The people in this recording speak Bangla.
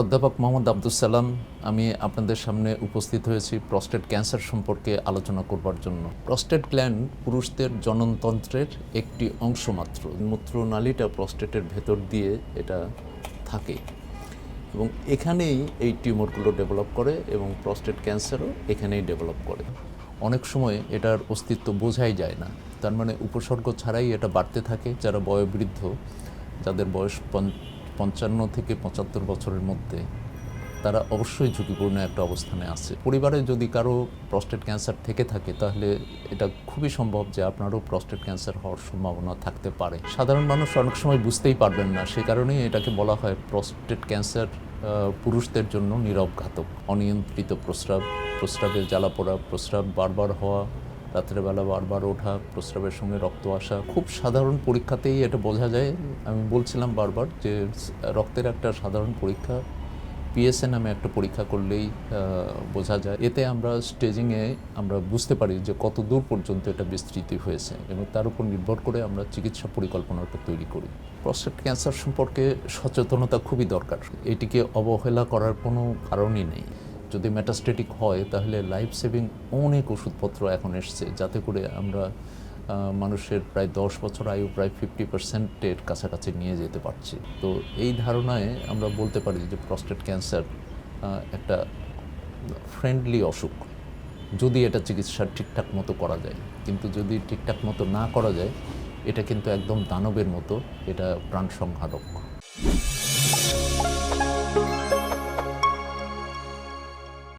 অধ্যাপক মোহাম্মদ আব্দুস সালাম। আমি আপনাদের সামনে উপস্থিত হয়েছি প্রস্টেট ক্যান্সার সম্পর্কে আলোচনা করবার জন্য। প্রস্টেট গ্ল্যান্ড পুরুষদের জননতন্ত্রের একটি অংশ মাত্র। মূত্রনালীটা প্রস্টেটের ভেতর দিয়ে এটা থাকে এবং এখানেই এই টিউমারগুলো ডেভেলপ করে এবং প্রস্টেট ক্যান্সারও এখানেই ডেভেলপ করে। অনেক সময় এটার অস্তিত্ব বোঝাই যায় না, তার মানে উপসর্গ ছাড়াই এটা বাড়তে থাকে। যারা বয়োবৃদ্ধ, যাদের বয়স 55 থেকে 75 বছরের মধ্যে, তারা অবশ্যই ঝুঁকিপূর্ণ একটা অবস্থানে আছে। পরিবারে যদি কারো প্রস্টেট ক্যান্সার থেকে থাকে তাহলে এটা খুবই সম্ভব যে আপনারও প্রস্টেট ক্যান্সার হওয়ার সম্ভাবনা থাকতে পারে। সাধারণ মানুষ অনেক সময় বুঝতেই পারবেন না, সে কারণেই এটাকে বলা হয় প্রস্টেট ক্যান্সার পুরুষদের জন্য নীরব ঘাতক। অনিয়ন্ত্রিত প্রস্রাবের জ্বালা পোড়া, প্রস্রাব বারবার হওয়া, রাত্রেবেলা বারবার ওঠা, প্রস্রাবের সঙ্গে রক্ত আসা, খুব সাধারণ পরীক্ষাতেই এটা বোঝা যায়। আমি বলছিলাম বারবার যে রক্তের একটা সাধারণ পরীক্ষা, পিএসএ নামে একটা পরীক্ষা করলেই বোঝা যায়। এতে আমরা স্টেজিংয়ে আমরা বুঝতে পারি যে কত দূর পর্যন্ত এটা বিস্তৃতি হয়েছে এবং তার উপর নির্ভর করে আমরা চিকিৎসা পরিকল্পনাটা তৈরি করি। প্রস্টেট ক্যান্সার সম্পর্কে সচেতনতা খুবই দরকার। এটিকে অবহেলা করার কোনো কারণই নেই। যদি মেটাস্টেটিক হয় তাহলে লাইফ সেভিং অনেক ওষুধপত্র এখন এসছে, যাতে করে আমরা মানুষের প্রায় 10 বছর আয়ু প্রায় 50%-এর কাছাকাছি নিয়ে যেতে পারছি। তো এই ধারণায় আমরা বলতে পারি যে প্রস্টেট ক্যান্সার একটা ফ্রেন্ডলি অসুখ, যদি এটা চিকিৎসা ঠিকঠাক মতো করা যায়। কিন্তু যদি ঠিকঠাক মতো না করা যায়, এটা কিন্তু একদম দানবের মতো, এটা প্রাণসংহারক।